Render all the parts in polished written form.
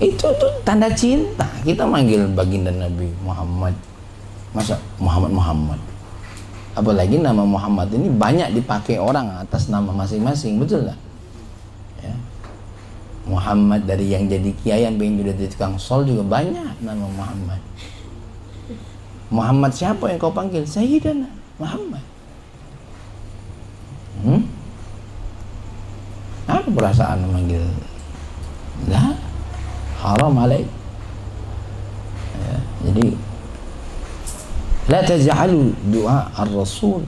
Itu tuh tanda cinta. Kita manggil baginda Nabi Muhammad. Masa Muhammad. Apalagi nama Muhammad ini banyak dipakai orang atas nama masing-masing, betul nggak? Ya. Muhammad dari yang jadi kiai yang pengen jadi tukang sol juga banyak nama Muhammad. Muhammad siapa yang kau panggil? Sayyidina Muhammad. Apa perasaan memanggil? Lah, haram alaik. Ya, jadi la taj'alu du'a ar-rasul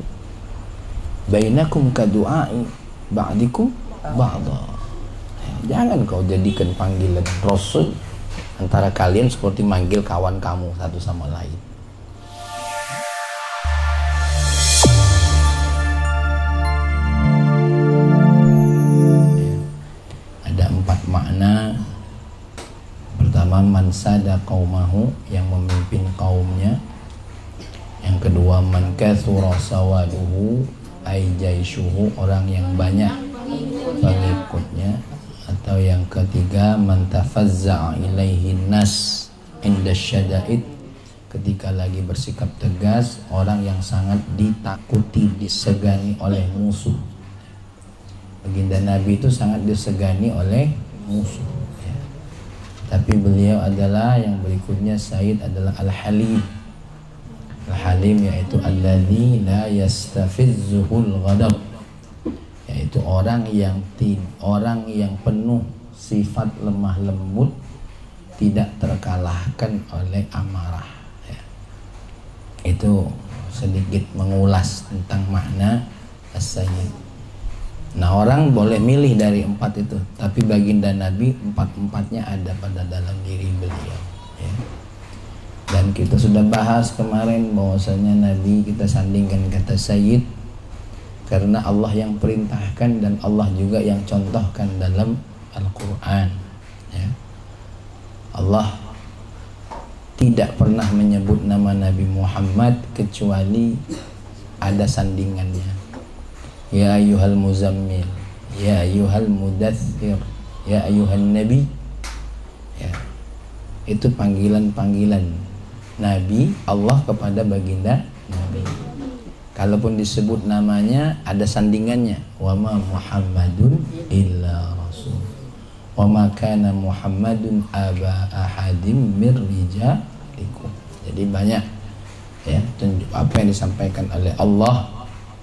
bainakum ka du'ai ba'dikum ba'da. Jangan kau jadikan panggilan Rasul antara kalian seperti manggil kawan kamu satu sama lain. Ada 4 makna. Pertama, man sada qaumahu, yang memimpin kaumnya. Yang kedua, man kathura sawaduhu ay jaishuhu, orang yang banyak pengikutnya. Atau yang ketiga, man tafazza'a ilaihi nas inda syada'id, ketika lagi bersikap tegas, orang yang sangat ditakuti, disegani oleh musuh. Baginda Nabi itu sangat disegani oleh musuh, ya. Tapi beliau adalah yang berikutnya, Sayyid adalah Al-Halim. Al-Halim yaitu alladzi la yastafizzuhul ghadab, yaitu orang yang penuh sifat lemah lembut, tidak terkalahkan oleh amarah, ya. Itu sedikit mengulas tentang makna as-sayyid. Nah, orang boleh milih dari 4 itu, tapi baginda Nabi 4-4-nya ada pada dalam diri beliau, ya. Dan kita sudah bahas kemarin bahwasanya Nabi kita sandingkan kata Sayyid karena Allah yang perintahkan dan Allah juga yang contohkan dalam Al-Quran, ya. Allah tidak pernah menyebut nama Nabi Muhammad kecuali ada sandingannya. Ya ayyuhal muzammil, ya ayyuhal mudaththir, ya ayyuhan nabi, ya. Itu panggilan-panggilan Nabi Allah kepada baginda Nabi. Kalaupun disebut namanya ada sandingannya. Wa ma Muhammadun illa rasul. Wa ma kana Muhammadun aba ahadim mir rijalikum. Jadi banyak, ya, apa yang disampaikan oleh Allah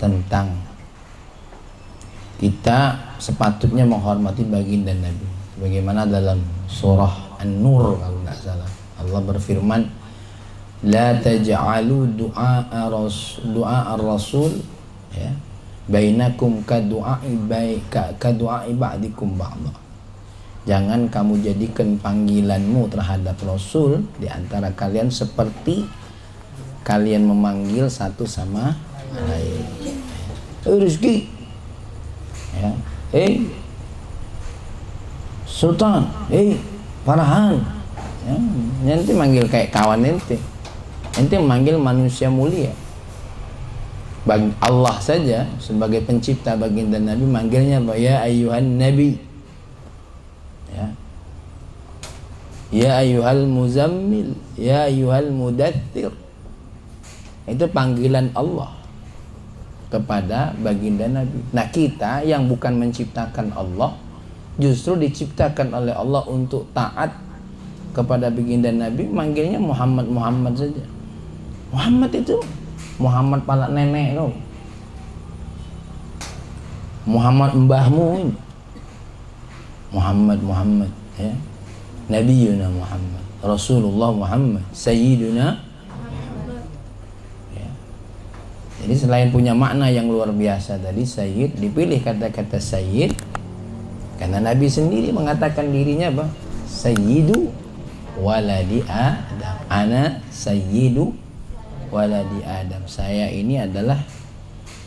tentang kita sepatutnya menghormati baginda Nabi. Bagaimana dalam surah An-Nur kalau tidak salah, Allah berfirman, la taj'alu du'a ar-rasul, ya, bainakum ka du'ai ba'dikum ba'da. Jangan kamu jadikan panggilanmu terhadap Rasul di antara kalian seperti kalian memanggil satu sama lain. Rizki, ya, Sultan, Farhan, ya, nanti manggil kayak kawan ente manggil manusia mulia. Bagi Allah saja sebagai pencipta baginda Nabi manggilnya ya ayyuhan nabi, ya ayyuhal muzammil, ya ayyuhal mudaththir. Itu panggilan Allah kepada baginda Nabi. Nah, kita yang bukan menciptakan Allah justru diciptakan oleh Allah untuk taat kepada baginda Nabi, manggilnya Muhammad saja. Muhammad itu Muhammad pala nenek kau, Muhammad mbahmu ini, Muhammad, ya. Nabiyuna Muhammad, Rasulullah Muhammad, Sayyiduna Muhammad, ya. Jadi selain punya makna yang luar biasa tadi Sayyid, dipilih kata-kata Sayyid karena Nabi sendiri mengatakan dirinya apa? Sayyidu waladi Adam. Ana sayyidu waladi Adam. Saya ini adalah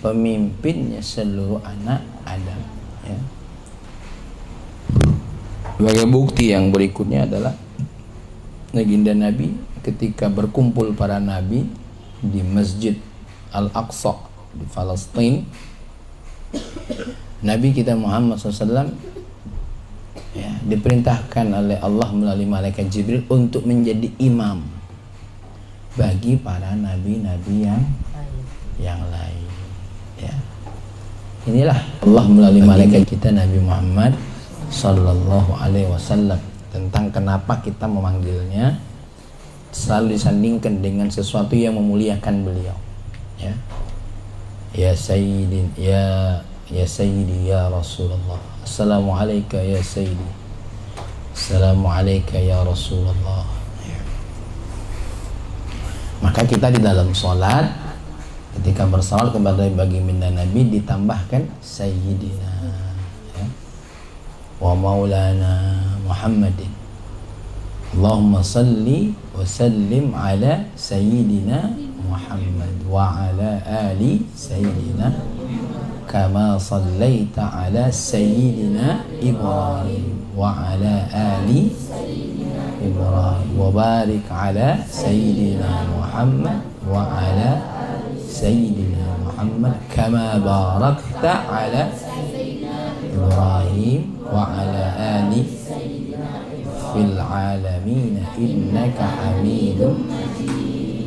pemimpinnya seluruh anak Adam, ya. Sebagai bukti yang berikutnya adalah baginda Nabi ketika berkumpul para nabi di Masjid Al-Aqsa di Palestina, Nabi kita Muhammad SAW, ya, diperintahkan oleh Allah melalui malaikat Jibril untuk menjadi imam bagi para nabi-nabi yang lain. Ya. Inilah Allah melalui malaikat kita Nabi Muhammad sallallahu alaihi wasallam, tentang kenapa kita memanggilnya selalu disandingkan dengan sesuatu yang memuliakan beliau. Ya. Ya Sayyidin, ya Sayyidi ya Rasulullah. Assalamu alayka ya Sayyidi. Assalamu alayka ya Rasulullah. Ya. Maka kita di dalam sholat, ketika bersalawat kepada baginda Nabi, ditambahkan Sayyidina, ya, wa Maulana Muhammadin. Allahumma salli wa sallim ala Sayyidina Muhammad wa ala ali Sayyidina kama sallaita ala Sayyidina Ibrahim wa ala ali Ibrahim wa barik ala Sayyidina Muhammad wa ala Sayyidina Muhammad kama barakta ala Ibrahim wa ala ali fil alamin innaka hamidum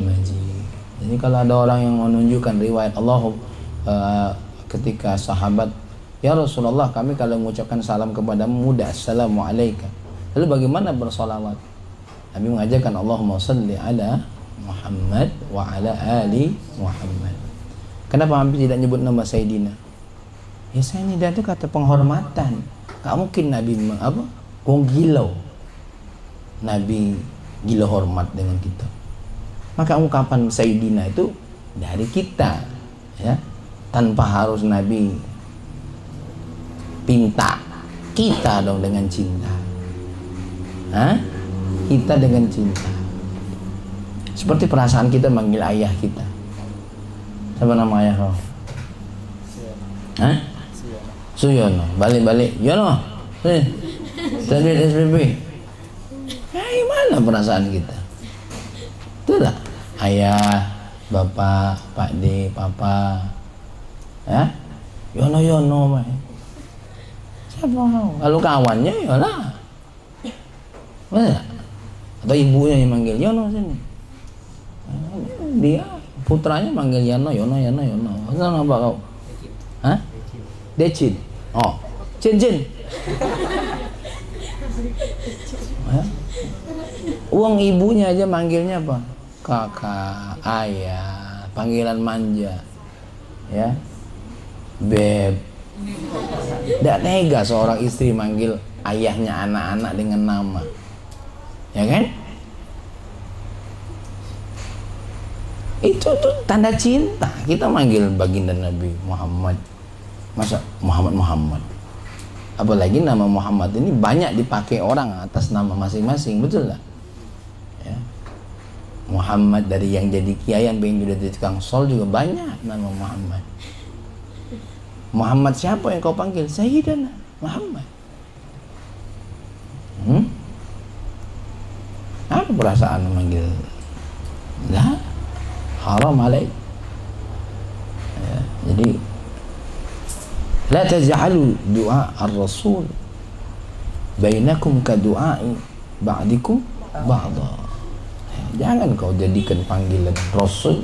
majid. Jadi kalau ada orang yang menunjukkan riwayat Allah ketika sahabat, ya Rasulullah, kami kalau mengucapkan salam kepadamu mudah, assalamu alayka, lalu bagaimana bersolawat? Nabi mengajarkan Allahumma salli ala Muhammad wa ala ali Muhammad. Kenapa Nabi tidak nyebut nama Sayyidina? Ya Sayyidina itu kata penghormatan. Gak mungkin Nabi gilau. Nabi gila hormat dengan kita. Maka ungkapan Sayyidina itu dari kita, ya, tanpa harus Nabi pinta, kita dong dengan cinta. Kita dengan cinta. Seperti perasaan kita manggil ayah kita. Siapa nama ayah kau? Suyono. Balik. Yono. Tadi SPP. Gimana perasaan kita? Itu lah. Ayah, bapak, Pak D, papa. Ya? Yono. Siapa kau? Kalau kawannya yolah. Benar? Atau ibunya yang manggil Yono sini. Dia putranya manggil Yono. Kenapa apa kau? Decin. Oh, Cin. Uang ibunya aja manggilnya apa? Kakak, ayah, panggilan manja, ya, beb. Tidak tega seorang istri manggil ayahnya anak-anak dengan nama, ya kan? Itu tuh tanda cinta. Kita manggil baginda Nabi Muhammad, masa Muhammad. Apalagi nama Muhammad ini banyak dipakai orang atas nama masing-masing, betul lah? Ya. Muhammad dari yang jadi kiai, yang pengen jadi tukang sol juga banyak nama Muhammad. Muhammad siapa yang kau panggil? Sayyidina Muhammad. Apa perasaan memanggil? Lah, haram alaik. Ya, jadi la taj'alu du'a ar-rasul bainakum ka du'ai ba'dikum ba'da. Jangan kau jadikan panggilan Rasul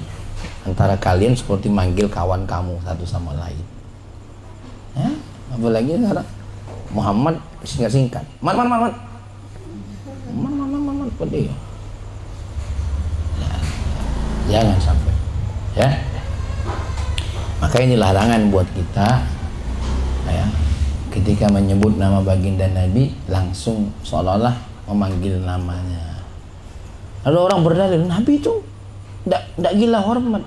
antara kalian seperti manggil kawan kamu satu sama lain. Ya, apalagi sekarang Muhammad singkat-singkat. Man. Pedih. Jangan sampai. Ya. Maka ini larangan buat kita, ya, ketika menyebut nama baginda Nabi langsung seolah-olah memanggil namanya. Lalu orang berdalil, Nabi itu tidak gila hormat.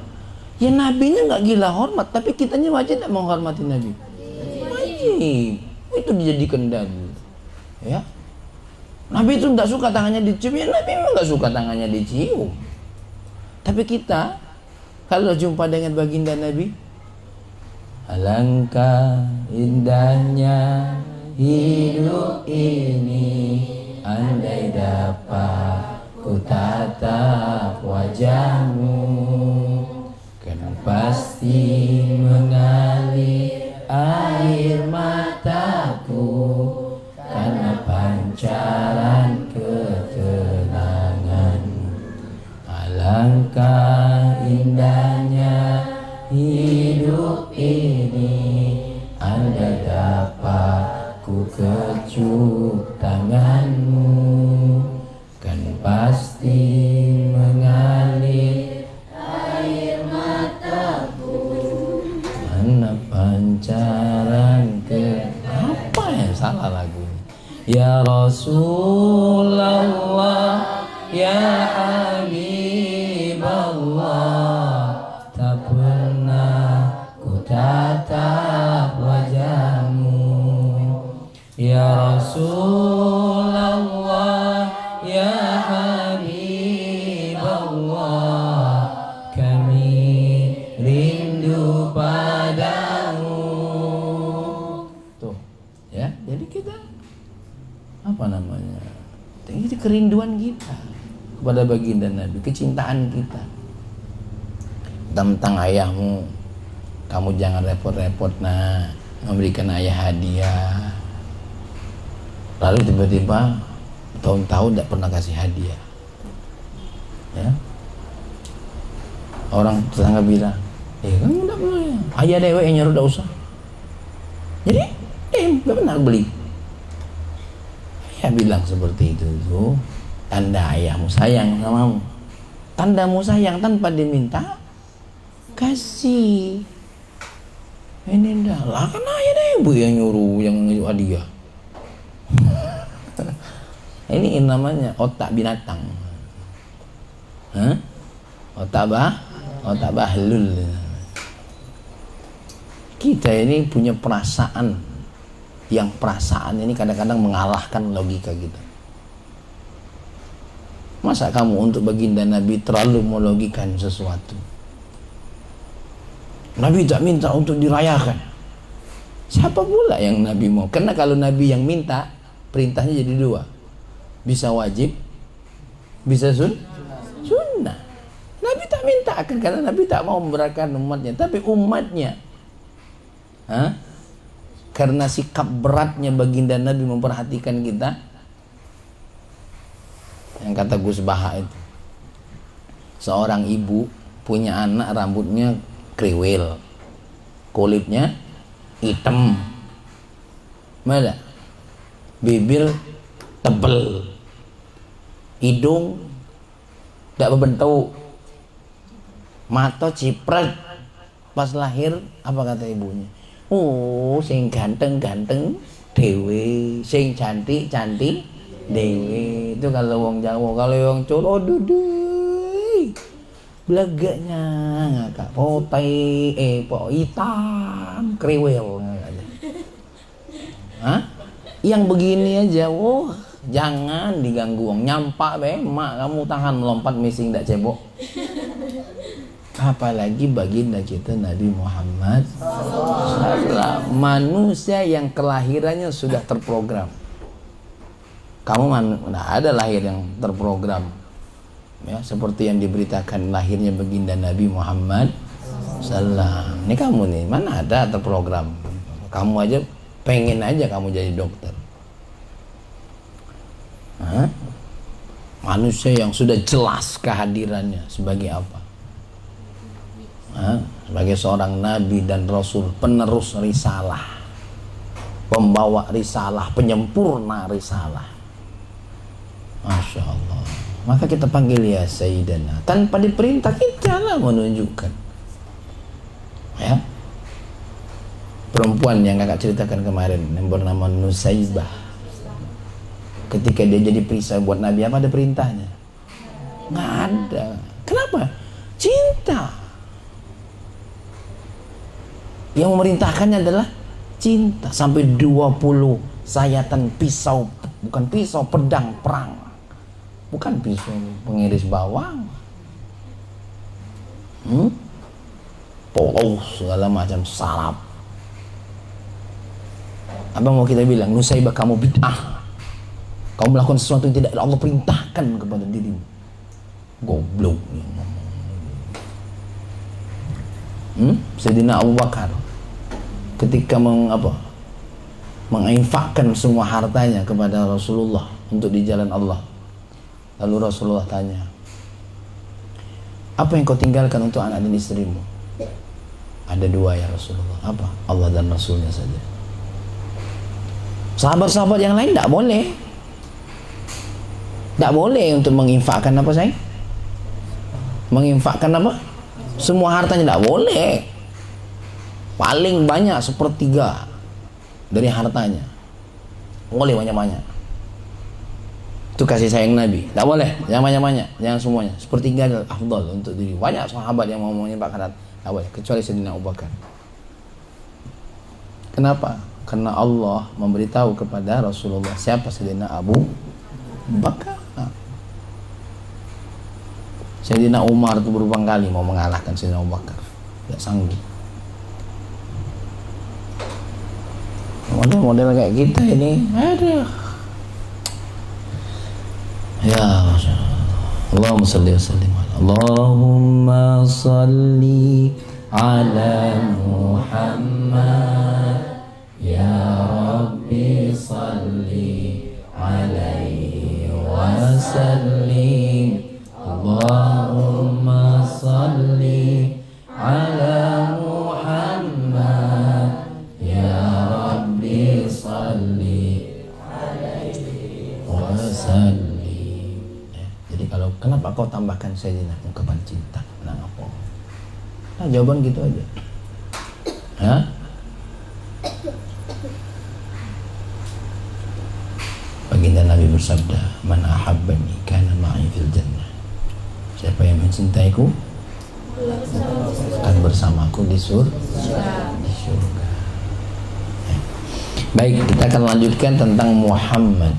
Ya Nabinya nggak gila hormat, tapi kitanya wajib tidak menghormati Nabi. Wajib. Itu dijadikan dalil. Ya. Nabi itu tidak suka tangannya dicium, ya Nabi memang nggak suka tangannya dicium. Tapi kita kalau jumpa dengan baginda Nabi, alangkah indahnya hidup ini, andai dapat ku tatap wajahmu, kan pasti mengalir air mataku, karena panjang pancaran ketenangan. Alangkah indahnya hidup ini, andai dapat ku kecup tanganmu, kan pasti mengalir air mataku. Mana pancaran ke apa yang salah lagu? Ya Rasulullah, ya Habiballah, tak pernah ku tatap wajahmu. Ya Rasulullah, ya Habiballah, kami rindu padamu. Tuh, ya, jadi kita apa namanya? Ini kerinduan kita kepada baginda Nabi, kecintaan kita. Tentang ayahmu, kamu jangan repot-repot memberikan ayah hadiah. Lalu tiba-tiba tahun-tahun tidak pernah kasih hadiah. Ya, orang tetangga bilang, kamu tidak perlu ya, ayah dewe yang nyuruh tidak usah. Jadi nggak pernah beli. Ayah bilang seperti itu tuh, tanda ayahmu sayang samamu. Tandamu sayang tanpa diminta, kasih. Ini dah lah, kan ayah deh ibu yang nyuruh hadiah. Ini namanya otak binatang. Otak bahlul. Kita ini punya perasaan, yang perasaan ini kadang-kadang mengalahkan logika kita. Masa kamu untuk baginda Nabi terlalu melogikan sesuatu? Nabi tak minta untuk dirayakan. Siapa pula yang Nabi mau? Karena kalau Nabi yang minta, perintahnya jadi dua. Bisa wajib, bisa sunnah. Nabi tak minta akan, karena Nabi tak mau memberatkan umatnya. Tapi umatnya, karena sikap beratnya baginda Nabi memperhatikan kita. Yang kata Gus Baha itu, seorang ibu punya anak rambutnya kriwil, kulitnya hitam, mana? Bibir tebel, hidung tidak berbentuk, mata ciprat. Pas lahir apa kata ibunya? Oh, sing ganteng-ganteng dewe, sing cantik-cantik dewe. Itu kalau wong Jawa. Kalau wong Solo, dudui belagaknya ngakak potai hitam kriwil. Yang begini aja, jangan diganggu wong. Nyampak mak kamu tahan melompat mising ndak cebok. Apalagi baginda kita Nabi Muhammad SAW, manusia yang kelahirannya sudah terprogram. Kamu tidak ada lahir yang terprogram, ya, seperti yang diberitakan lahirnya baginda Nabi Muhammad SAW. Ini kamu nih, mana ada terprogram? Kamu aja pengen aja kamu jadi dokter. Manusia yang sudah jelas kehadirannya sebagai apa? Sebagai seorang nabi dan rasul, penerus risalah, pembawa risalah, penyempurna risalah. Masya Allah. Maka kita panggil ya Sayyidana. Tanpa diperintah, kita lah menunjukkan. Ya, perempuan yang kakak ceritakan kemarin yang bernama Nusaibah, ketika dia jadi perisai buat Nabi, apa ada perintahnya? Nggak ada. Kenapa? Cinta. Yang memerintahkannya adalah cinta. Sampai 20 sayatan pisau, bukan pisau pedang perang, bukan pisau pengiris bawang, polos segala macam salap. Apa mau kita bilang? Nusaibah, kamu bid'ah, kamu melakukan sesuatu yang tidak Allah perintahkan kepada dirimu. Goblok. Sayyidina Abu Bakar ketika menginfakkan semua hartanya kepada Rasulullah, untuk di jalan Allah. Lalu Rasulullah tanya, apa yang kau tinggalkan untuk anak dan istrimu? Ada dua ya Rasulullah. Apa? Allah dan Rasulnya saja. Sahabat-sahabat yang lain tidak boleh. Tak boleh untuk menginfakkan apa saya? Menginfakkan apa? Semua hartanya tak boleh. Paling banyak sepertiga dari hartanya. Boleh banyak-banyak. Itu kasih sayang Nabi. Tak boleh, jangan banyak-banyak, jangan semuanya. Sepertiga adalah afdal untuk diri. Banyak sahabat yang mau menginfakkan harta. Tak boleh, kecuali Sayyidina Abu Bakar. Kenapa? Karena Allah memberitahu kepada Rasulullah siapa Sayyidina Abu Bakar. Sayyidina Umar itu berulang kali mau mengalahkan Sayyidina Abu Bakar, tidak sanggup. Model-model kayak kita ini ada. Ya Allahumma salli wa sallim Allahumma salli ala Muhammad ya Rabbi salli alaihi wa sallim Allahumma salli ala Muhammad ya Rabbi salli alaihi wa sallim. Jadi kalau kenapa kau tambahkan Sayyidina ungkapan cinta? Nah apa? Nah jawaban gitu aja. Hah? Baginda Nabi bersabda, "Man ahabbani kana ma'i fil jannah." Siapa yang mencintaiku akan bersamaku di surga. Baik, kita akan lanjutkan tentang Muhammad.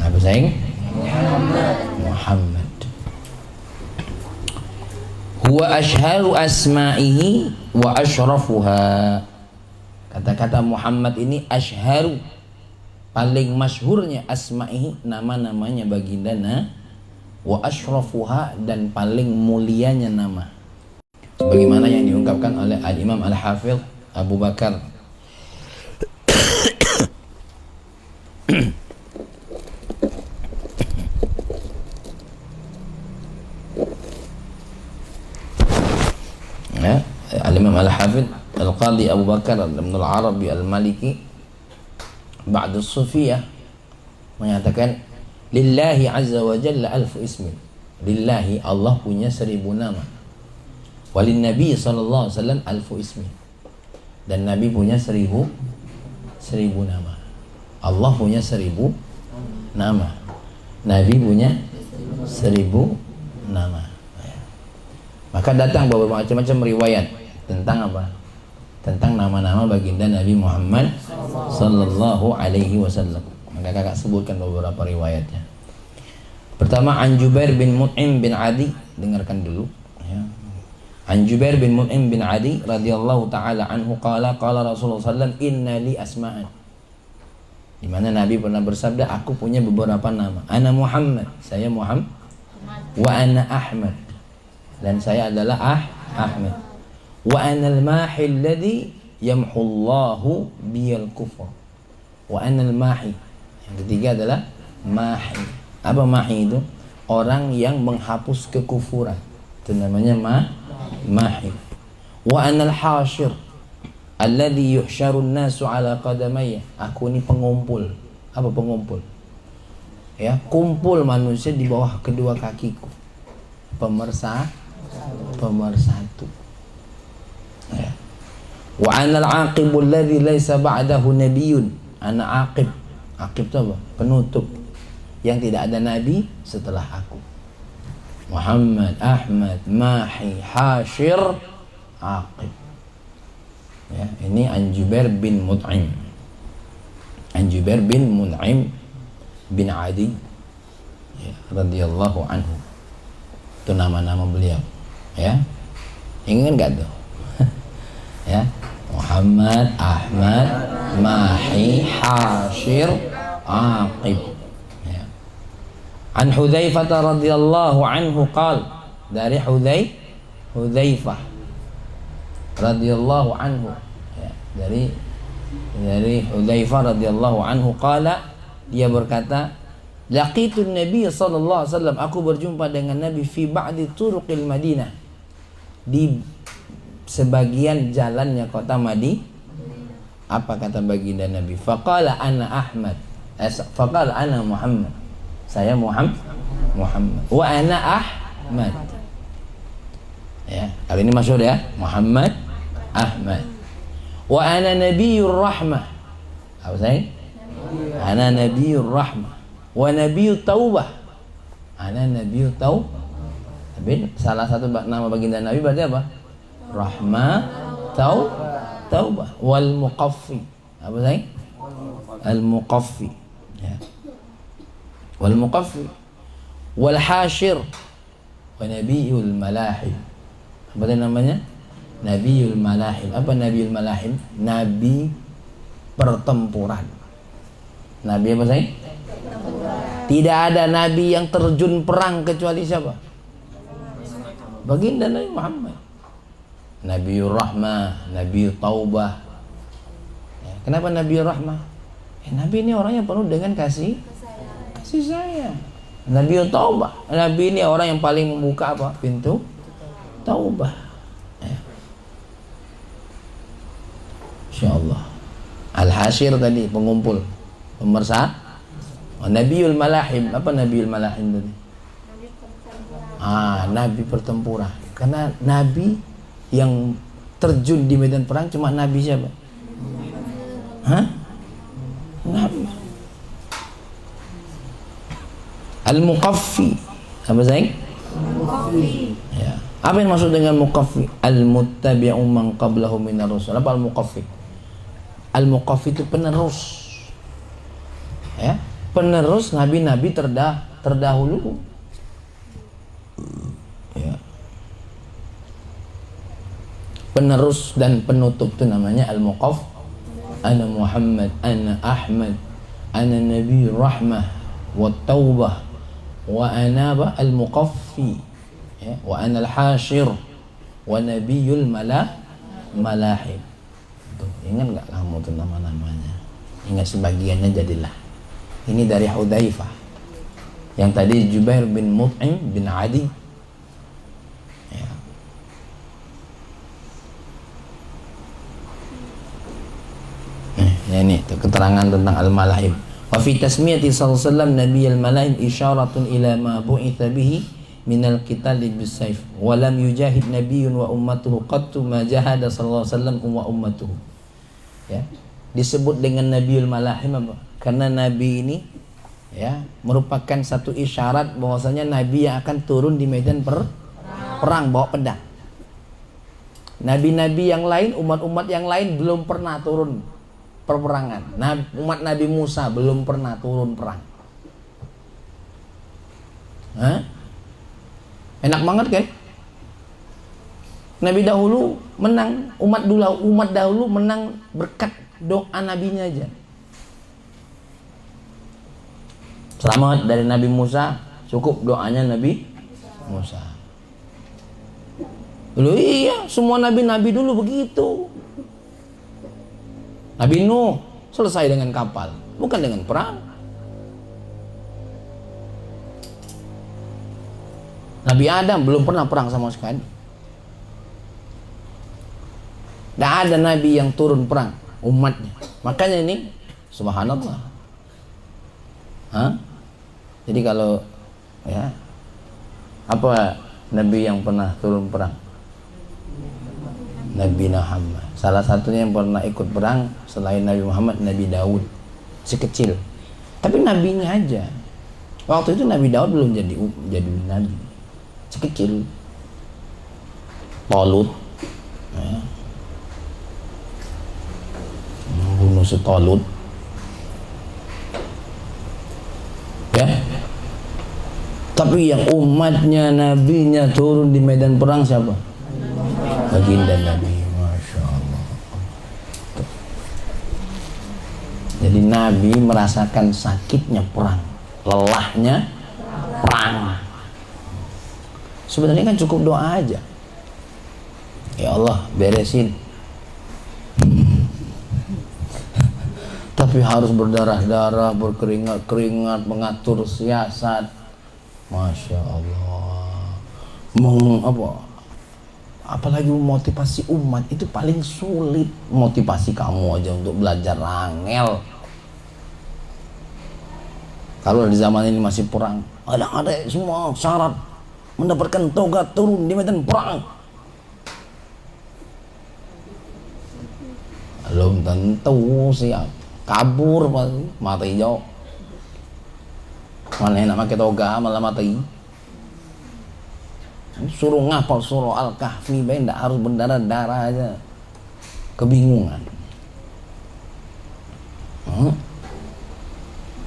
Apa sayang? Muhammad. Huwa ashharu asma'ihi wa ashrafuha. Kata-kata Muhammad ini ashharu, paling masyhurnya, asma'ihi, nama-namanya baginda wa ashrafuha, dan paling mulianya nama. Sebagaimana yang diungkapkan oleh Al-Imam Al-Hafidh Abu Bakar ya, Al-Imam Al-Hafidh Al-Qadhi Abu Bakar Ibn Al-Arabi Al-Maliki Ba'du Sufiyah menyatakan, Lillahi azza wa jalla alfu ismin. Lillahi, Allah punya 1000 nama. Walin Nabi sallallahu alaihi wasallam alfu ismin. Dan Nabi punya 1000 nama. Allah punya 1000 nama. Nabi punya 1000 nama. Maka datang beberapa macam-macam riwayat tentang apa? Tentang nama-nama baginda Nabi Muhammad sallallahu alaihi wasallam. Maka kakak sebutkan beberapa riwayatnya. Pertama, an Jubair bin Mut'im bin Adi, dengarkan dulu ya. An Jubair bin Mut'im bin Adi radhiyallahu taala anhu qala Rasulullah sallallahu inna li asma'an. Di mana Nabi pernah bersabda, aku punya beberapa nama. Ana Muhammad, saya Muhammad. Wa ana Ahmad, dan saya adalah Ahmad. Wa ana al-mahi alladhi yamhullahu biyal kufr. Wa ana al-mahi. Yang ketiga adalah mahi. Apa mahi itu? Orang yang menghapus kekufuran. Itu namanya mahi. Wa ana al-hashir alladhi yuhsyarun nasu ala qadamayya. Aku ini pengumpul. Apa pengumpul? Ya, kumpul manusia di bawah kedua kakiku. Pemersatu. Ya. Wa ana al-aqibul ladzi laisa ba'dahu nabiyyun. Ana aqib. Aqib itu apa? Penutup yang tidak ada nabi setelah aku. Muhammad, Ahmad, Mahi, Hashir, Aqib. Ya, ini an Jubair bin Mut'im. An Jubair bin Mut'im bin Adi ya, radhiyallahu anhu. Itu nama-nama beliau. Ya. Ingin enggak tuh? Ya. Muhammad, Ahmad, Mahi, Hashir, Aqib. Ya. An Hudzaifah radhiyallahu anhu qala, dari Hudzaifah radhiyallahu anhu ya, dari Hudzaifah radhiyallahu anhu qala, dia berkata, Laqitun Nabi sallallahu alaihi wasallam, aku berjumpa dengan Nabi fi ba'di turuqil Madinah, di sebagian jalannya kota Madinah. Apa kata baginda Nabi? Faqala ana Ahmad. Faqala ana Muhammad. Saya Muhammad. Wa ana Ahmad. Ya, kali ini masyhur ya, Muhammad Ahmad. Wa ana Nabiyur Rahmah. Apa saya? Ana Nabiyur Rahmah. Wa Nabiyut Taubah. Ana Nabiyut Taubah. Tapi salah satu nama baginda Nabi berarti apa? Rahmah, Taubah, wal muqaffi. Apa saya? Al muqaffi. Ya. Wal muqaffi, wal hashir, wa nabiyul malahim. Apa namanya? Nabiyul malahim. Apa nabiyul malahim? Nabi pertempuran. Nabi apa saya? Tidak ada nabi yang terjun perang kecuali siapa? Baginda Nabi Muhammad. Nabiur Rahmah, Nabiul Taubah. Ya, kenapa Nabiur Rahmah? Nabi ini orangnya penuh dengan kasih sayang. Nabiul Taubah, Nabi ini orang yang paling membuka apa? Pintu taubah. Ya. Insyaallah. Al-Hashir tadi pengumpul, pemersatu. Nabiul Malahim, apa Nabiul Malahim tadi? Nabi pertempuran. Karena Nabi yang terjun di medan perang cuma Nabi siapa? Nabi. Al-Muqaffi. Apa sayang? Muqaffi. Ya. Apa yang maksud dengan Muqaffi? Al-muttabi'u man qablahu minar rusul. Apa Al-Muqaffi? Al-Muqaffi itu penerus. Ya, penerus nabi-nabi terdahulu. Ya. Penerus dan penutup itu namanya Al-Muqaff. Ana Muhammad, ana Ahmad, ana Nabi Rahmah wa Taubah, wa ana Al-Muqaffi, ya, wa ana Al-Hashir, wa Nabiyul Malahib. Tuh, ingat nggak kamu tuh nama-namanya? Ingat sebagiannya jadilah. Ini dari Hudzaifah. Yang tadi Jubair bin Mut'im bin Adi. Ya. Ini keterangan tentang Al-Malahim. Wa fi tasmiyati sallallahu alaihi wasallam Nabiyal Malahim isyaratun ila ma bu'itsa bihi minal qital bis-sayf wa lam yujahid nabiyyun wa ummatuhu qattu ma jahada sallallahu alaihi wasallam wa ummatuhu. Ya. Disebut dengan Nabiyul Malahim apa? Karena Nabi ini ya merupakan satu isyarat bahwasanya Nabi yang akan turun di medan perang bawa pedang. Nabi-nabi yang lain, umat-umat yang lain belum pernah turun perperangan. Umat Nabi Musa belum pernah turun perang. Enak banget kan? Nabi dahulu menang, umat dahulu menang berkat doa nabinya aja. Selamat dari Nabi Musa, cukup doanya Nabi Musa. Loh iya, semua nabi-nabi dulu begitu. Nabi Nuh selesai dengan kapal, bukan dengan perang. Nabi Adam belum pernah perang sama sekali. Tidak ada nabi yang turun perang umatnya. Makanya ini subhanallah. Jadi kalau ya apa nabi yang pernah turun perang? Nabi Muhammad. Salah satunya yang pernah ikut perang selain Nabi Muhammad, Nabi Daud. Si kecil. Tapi nabinya aja. Waktu itu Nabi Daud belum jadi nabi. Si kecil. Talut. Ya. Membunuh si Talut. Ya. Tapi yang umatnya, nabinya turun di medan perang siapa? Baginda Nabi. Masya Allah. Jadi Nabi merasakan sakitnya perang, lelahnya perang. Sebenarnya kan cukup doa aja. Ya Allah beresin. Tapi tapi harus berdarah-darah, berkeringat-keringat, mengatur siasat. Masya Allah. Apalagi motivasi umat itu paling sulit. Motivasi kamu aja untuk belajar angel. Kalau di zaman ini masih perang, ada semua syarat mendapatkan toga turun di medan perang. Belum tentu siap, kabur pasti, mati jauh. Mana enak pakai toga malah mati. Suruh ngapal surah Al-Kahfi, baik tidak harus berdarah-darah aja. Kebingungan.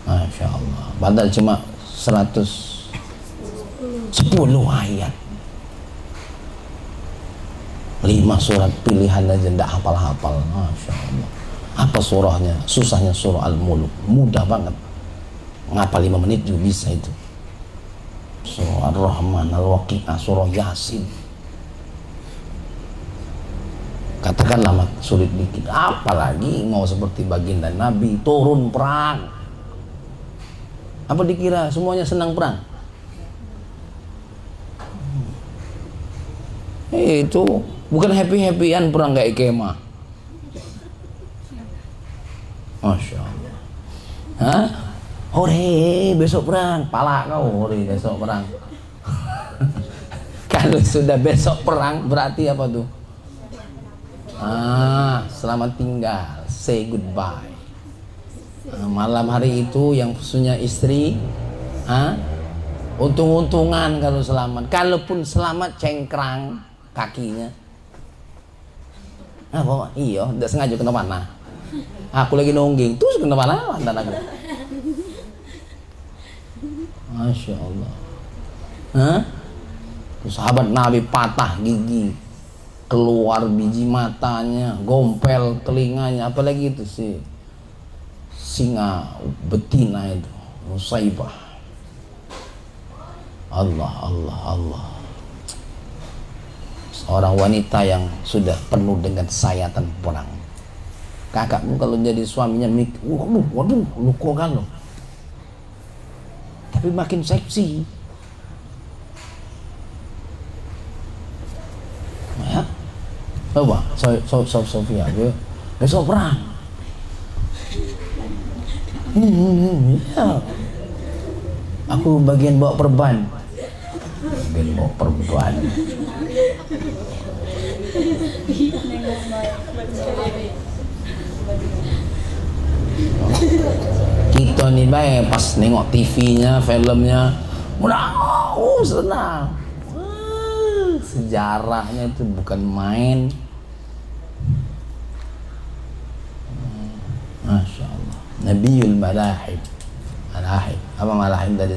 Masya Allah. Padahal cuma 110 ayat. 5 surat pilihan aja tidak hafal-hafal. Masya Allah. Apa surahnya? Susahnya surah Al-Mulk. Mudah banget. Ngapal 5 menit juga bisa itu. Surah Ar-Rahman, Al-Waqi'ah, surah Yasin. Katakanlah sulit dikit. Apalagi mau seperti baginda Nabi turun perang. Apa dikira semuanya senang perang? Itu bukan happy-happyan perang kayak kemah. Masya Allah. Hah? Hore, besok perang. Pala kau, hore, besok perang. Kalau sudah besok perang berarti apa tuh? Selamat tinggal, say goodbye. Malam hari itu yang punya istri, untung-untungan kalau selamat. Kalaupun selamat cengkrang kakinya. Apa? Iya, tidak sengaja kena panah. Aku lagi nongging, terus kena panah, mantan aku. Masya Allah. Sahabat Nabi patah gigi, keluar biji matanya, gompel telinganya, apalagi itu sih singa betina itu, Nusaibah. Allah. Seorang wanita yang sudah penuh dengan sayatan perang. Kakakmu kalau jadi suaminya waduh, luka kan lo. Tapi makin seksi. Ya. Coba, Sofia, besok perang. Ya. Aku bagian bawa perban. Kita nih baik pas nengok TV-nya, filmnya, senang. Sejarahnya itu bukan main. Masya Allah. Nabiul Malahib. Apa Malahib tadi?